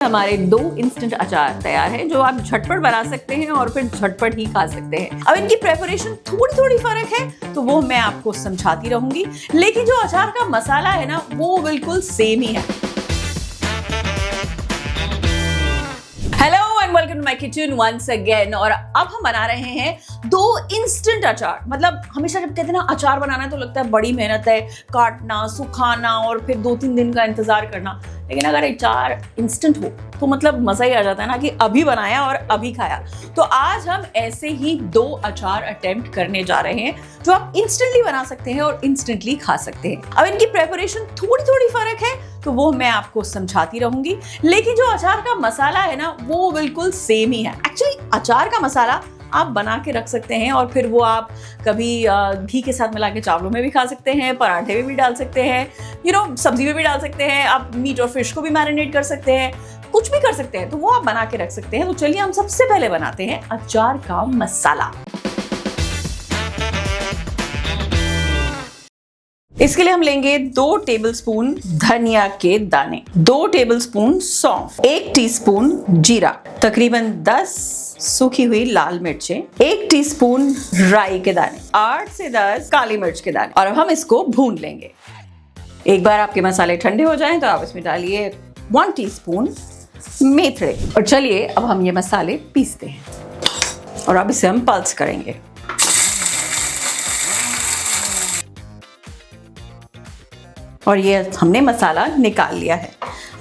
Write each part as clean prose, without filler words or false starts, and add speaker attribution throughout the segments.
Speaker 1: हमारे 2 इंस्टेंट अचार तैयार हैं जो आप झटपट बना सकते हैं और फिर झटपट ही खा सकते हैं। अब इनकी प्रेपरेशन थोड़ी फर्क है तो वो मैं आपको समझाती रहूंगी, लेकिन जो अचार का मसाला है ना वो बिल्कुल सेम ही है। Hello and welcome to my kitchen once again. और अब हम बना रहे हैं 2 इंस्टेंट अचार। मतलब हमेशा जब कहते हैं ना अचार बनाना है तो लगता है बड़ी मेहनत है, काटना, सुखाना और फिर 2-3 दिन का इंतजार करना। लेकिन अगर अचार इंस्टेंट हो तो मतलब मजा ही आ जाता है ना कि अभी बनाया और अभी खाया। तो आज हम ऐसे ही 2 अचार अटेम्प्ट करने जा रहे हैं जो आप इंस्टेंटली बना सकते हैं और इंस्टेंटली खा सकते हैं। अब इनकी प्रेपरेशन थोड़ी फर्क है तो वो मैं आपको समझाती रहूंगी, लेकिन जो अचार का मसाला है ना वो बिल्कुल सेम ही है। एक्चुअली अचार का मसाला आप बना के रख सकते हैं और फिर वो आप कभी घी के साथ मिला के चावलों में भी खा सकते हैं, पराठे में भी डाल सकते हैं, सब्जी में भी डाल सकते हैं, आप मीट और फिश को भी मैरिनेट कर सकते हैं, कुछ भी कर सकते हैं, तो वो आप बना के रख सकते हैं। तो चलिए हम सबसे पहले बनाते हैं अचार का मसाला। इसके लिए हम लेंगे 2 टेबलस्पून धनिया के दाने, 2 टेबलस्पून सौंफ, 1 टीस्पून जीरा, तकरीबन 10 सूखी हुई लाल मिर्चें, 1 टीस्पून राई के दाने, 8 से 10 काली मिर्च के दाने। और अब हम इसको भून लेंगे। एक बार आपके मसाले ठंडे हो जाएं तो आप इसमें डालिए 1 टीस्पून मेथरे। और चलिए अब हम ये मसाले पीसते हैं और अब इसे हम पल्स करेंगे। और ये हमने मसाला निकाल लिया है।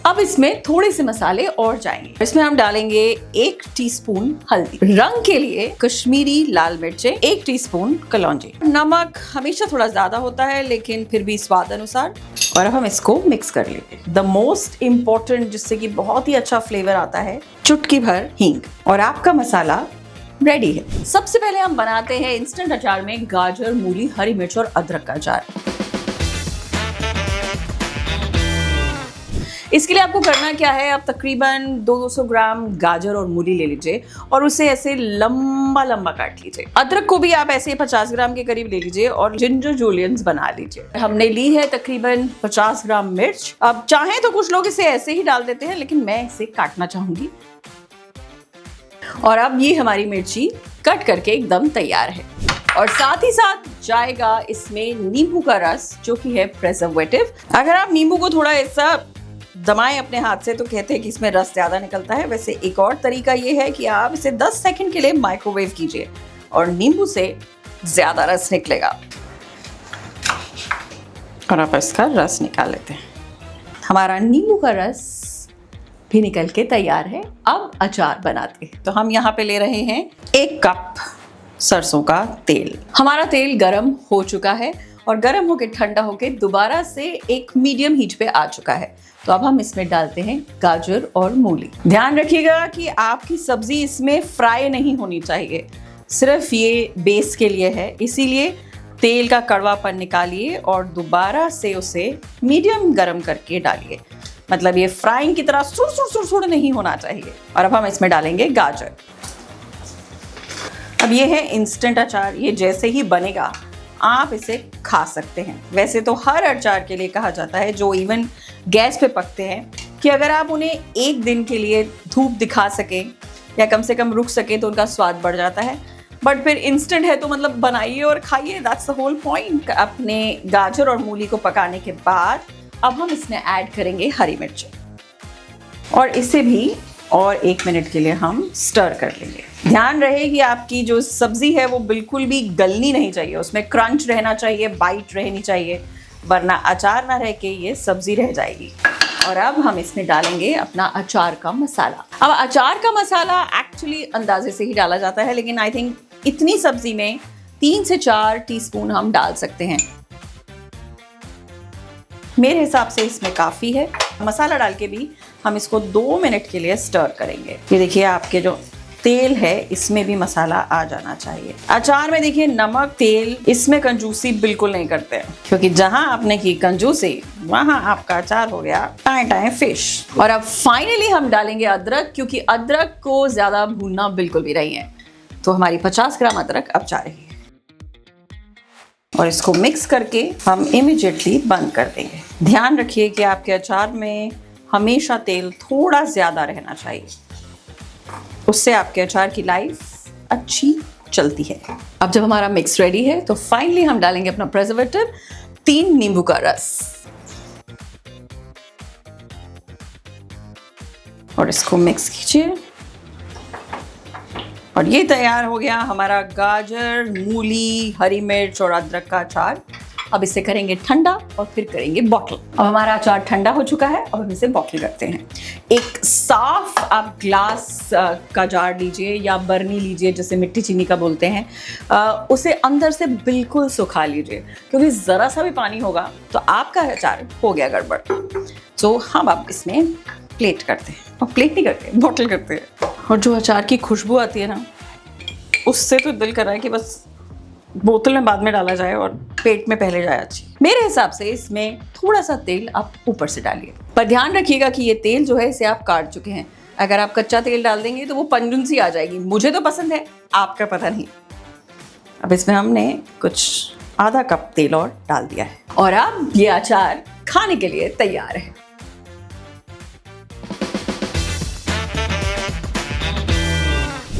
Speaker 1: अब इसमें थोड़े से मसाले और जाएंगे। इसमें हम डालेंगे 1 टीस्पून हल्दी, रंग के लिए कश्मीरी लाल मिर्चें, 1 टीस्पून कलौंजी, नमक हमेशा थोड़ा ज्यादा होता है लेकिन फिर भी स्वाद अनुसार। और अब हम इसको मिक्स कर लेंगे। द मोस्ट इम्पोर्टेंट, जिससे कि बहुत ही अच्छा फ्लेवर आता है, चुटकी भर हींग। और आपका मसाला रेडी है। सबसे पहले हम बनाते हैं इंस्टेंट अचार में गाजर, मूली, हरी मिर्च और अदरक का अचार। इसके लिए आपको करना क्या है, आप तकरीबन 200 ग्राम गाजर और मूली ले लीजिए और उसे ऐसे लंबा काट लीजिए। अदरक को भी आप ऐसे 50 ग्राम के करीब ले लीजिए और जिंजर जूलियंस बना लीजिए। हमने ली है तकरीबन 50 ग्राम मिर्च। अब चाहें तो कुछ लोग इसे ऐसे ही डाल देते हैं, लेकिन मैं इसे काटना चाहूंगी। और अब ये हमारी मिर्ची कट करके एकदम तैयार है। और साथ ही साथ जाएगा इसमें नींबू का रस, जो कि है प्रिजर्वेटिव। अगर आप नींबू को थोड़ा ऐसा दबाएं अपने हाथ से तो कहते हैं कि इसमें रस ज्यादा निकलता है। वैसे एक और तरीका ये है कि आप इसे 10 सेकंड के लिए माइक्रोवेव कीजिए और नींबू से ज्यादा रस निकलेगा। और आप इसका रस निकाल लेते हैं। हमारा नींबू का रस भी निकल के तैयार है। अब अचार बनाते हैं। तो हम यहाँ पे ले रहे हैं 1 कप सरसों का तेल। हमारा तेल गरम हो चुका है और गरम होके ठंडा होके दोबारा से एक मीडियम हीट पे आ चुका है। तो अब हम इसमें डालते हैं गाजर और मूली। ध्यान रखिएगा कि आपकी सब्जी इसमें फ्राई नहीं होनी चाहिए, सिर्फ ये बेस के लिए है। इसीलिए तेल का कड़वापन निकालिए और दोबारा से उसे मीडियम गरम करके डालिए। मतलब ये फ्राइंग की तरह सुड़ नहीं होना चाहिए। और अब हम इसमें डालेंगे गाजर। अब ये है इंस्टेंट अचार। ये जैसे ही बनेगा आप इसे खा सकते हैं। वैसे तो हर अचार के लिए कहा जाता है जो इवन गैस पे पकते हैं कि अगर आप उन्हें 1 दिन के लिए धूप दिखा सकें या कम से कम रुक सकें तो उनका स्वाद बढ़ जाता है। बट फिर इंस्टेंट है तो मतलब बनाइए और खाइए, दैट्स द होल पॉइंट। अपने गाजर और मूली को पकाने के बाद अब हम इसमें ऐड करेंगे हरी मिर्च और इसे भी और 1 मिनट के लिए हम स्टर कर लेंगे। ध्यान रहे कि आपकी जो सब्जी है वो बिल्कुल भी गलनी नहीं चाहिए, उसमें क्रंच रहना चाहिए, बाइट रहनी चाहिए, वरना अचार ना रह के ये सब्जी रह जाएगी। और अब हम इसमें डालेंगे अपना अचार का मसाला। अब अचार का मसाला एक्चुअली अंदाजे से ही डाला जाता है, लेकिन आई थिंक इतनी सब्जी में 3 से 4 टीस्पून हम डाल सकते हैं। मेरे हिसाब से इसमें काफ़ी है। मसाला डाल के भी हम इसको 2 मिनट के लिए स्टर करेंगे। ये देखिए आपके जो तेल है इसमें भी मसाला आ जाना चाहिए। अचार में देखिए नमक, तेल, इसमें कंजूसी बिल्कुल नहीं करते हैं, क्योंकि जहां आपने की कंजूसी वहां आपका अचार हो गया टाइम फिश। और अब फाइनली हम डालेंगे अदरक, क्योंकि अदरक को ज्यादा भूनना बिल्कुल भी नहीं है। तो हमारी 50 ग्राम अदरक अब जा रही है और इसको मिक्स करके हम इमीडिएटली बंद कर देंगे। ध्यान रखिए कि आपके अचार में हमेशा तेल थोड़ा ज़्यादा रहना चाहिए, उससे आपके अचार की लाइफ अच्छी चलती है। अब जब हमारा मिक्स रेडी है तो फाइनली हम डालेंगे अपना प्रिजर्वेटिव, 3 नींबू का रस, और इसको मिक्स कीजिए। और ये तैयार हो गया हमारा गाजर, मूली, हरी मिर्च और अदरक का अचार। अब इसे करेंगे ठंडा और फिर करेंगे बॉटल। अब हमारा अचार ठंडा हो चुका है, अब हम इसे बॉटल करते हैं। एक साफ आप ग्लास का जार लीजिए या बर्नी लीजिए, जिसे मिट्टी चीनी का बोलते हैं, उसे अंदर से बिल्कुल सुखा लीजिए, क्योंकि ज़रा सा भी पानी होगा तो आपका अचार हो गया गड़बड़। तो हम अब इसमें प्लेट करते हैं, और प्लेट नहीं करते, बॉटल करते हैं। और जो अचार की खुशबू आती है ना, उससे तो दिल कर रहा है कि बस बोतल में बाद में डाला जाए और पेट में पहले जाए अच्छी। मेरे हिसाब से इसमें थोड़ा सा तेल आप ऊपर से डालिए, पर ध्यान रखिएगा कि ये तेल जो है इसे आप काट चुके हैं। अगर आप कच्चा तेल डाल देंगे तो वो पंजुन सी आ जाएगी। मुझे तो पसंद है, आपका पता नहीं। अब इसमें हमने कुछ आधा कप तेल और डाल दिया है, और अब ये अचार खाने के लिए तैयार है।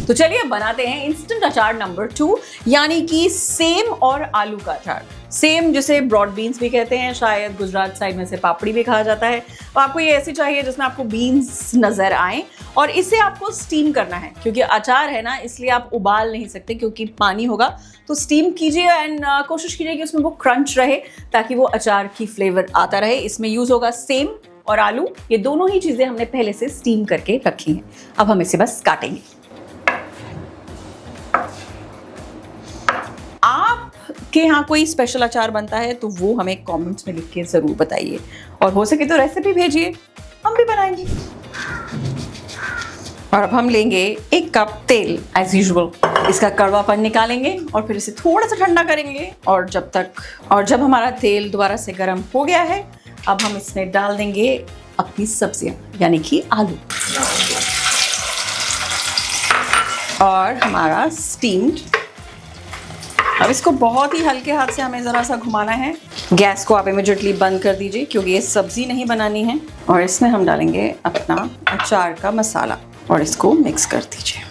Speaker 1: तो चलिए अब बनाते हैं इंस्टेंट अचार नंबर 2, यानी कि सेम और आलू का अचार। सेम जिसे ब्रॉड बीन्स भी कहते हैं, शायद गुजरात साइड में से पापड़ी भी कहा जाता है। तो आपको ये ऐसी चाहिए जिसमें आपको बीन्स नजर आए, और इसे आपको स्टीम करना है, क्योंकि अचार है ना, इसलिए आप उबाल नहीं सकते क्योंकि पानी होगा। तो स्टीम कीजिए एंड कोशिश कीजिए कि उसमें वो क्रंच रहे, ताकि वो अचार की फ्लेवर आता रहे। इसमें यूज होगा सेम और आलू, ये दोनों ही चीजें हमने पहले से स्टीम करके रखी हैं। अब हम इसे बस काटेंगे। आपके यहाँ कोई स्पेशल अचार बनता है तो वो हमें कमेंट्स में लिख के ज़रूर बताइए, और हो सके तो रेसिपी भेजिए, हम भी बनाएंगे। और अब हम लेंगे 1 कप तेल एज यूजुअल, इसका कड़वापन निकालेंगे और फिर इसे थोड़ा सा ठंडा करेंगे। और जब हमारा तेल दोबारा से गर्म हो गया है, अब हम इसमें डाल देंगे अपनी सब्जियां, यानी कि आलू और हमारा स्टीम्ड। अब इसको बहुत ही हल्के हाथ से हमें ज़रा सा घुमाना है। गैस को आप इमीडिएटली बंद कर दीजिए, क्योंकि ये सब्जी नहीं बनानी है। और इसमें हम डालेंगे अपना अचार का मसाला और इसको मिक्स कर दीजिए।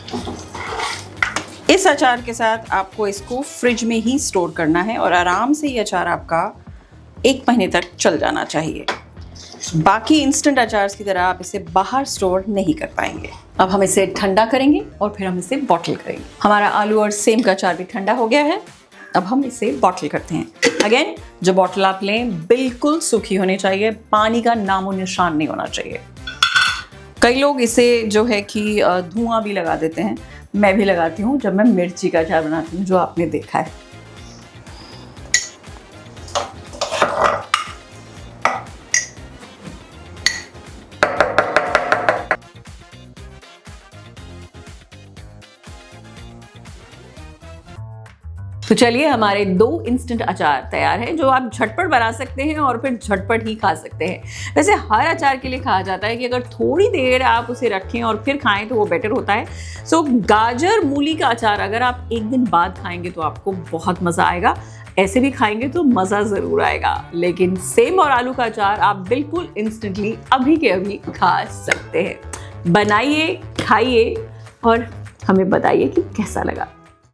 Speaker 1: इस अचार के साथ आपको इसको फ्रिज में ही स्टोर करना है, और आराम से ये अचार आपका 1 महीने तक चल जाना चाहिए। बाकी इंस्टेंट अचार्स की तरह आप इसे बाहर स्टोर नहीं कर पाएंगे। अब हम इसे ठंडा करेंगे और फिर हम इसे बॉटल करेंगे। हमारा आलू और सेम का अचार भी ठंडा हो गया है। अब हम इसे बॉटल करते हैं। अगेन, जो बॉटल आप लें बिल्कुल सूखी होनी चाहिए, पानी का नामो निशान नहीं होना चाहिए। कई लोग इसे जो है कि धुआं भी लगा देते हैं, मैं भी लगाती हूँ जब मैं मिर्ची का अचार बनाती हूँ, जो आपने देखा है। तो चलिए, हमारे 2 इंस्टेंट अचार तैयार हैं, जो आप झटपट बना सकते हैं और फिर झटपट ही खा सकते हैं। वैसे हर अचार के लिए कहा जाता है कि अगर थोड़ी देर आप उसे रखें और फिर खाएं तो वो बेटर होता है। सो गाजर मूली का अचार अगर आप 1 दिन बाद खाएंगे तो आपको बहुत मज़ा आएगा। ऐसे भी खाएंगे तो मज़ा ज़रूर आएगा। लेकिन सेम और आलू का अचार आप बिल्कुल इंस्टेंटली अभी के अभी खा सकते हैं। बनाइए, खाइए और हमें बताइए कि कैसा लगा।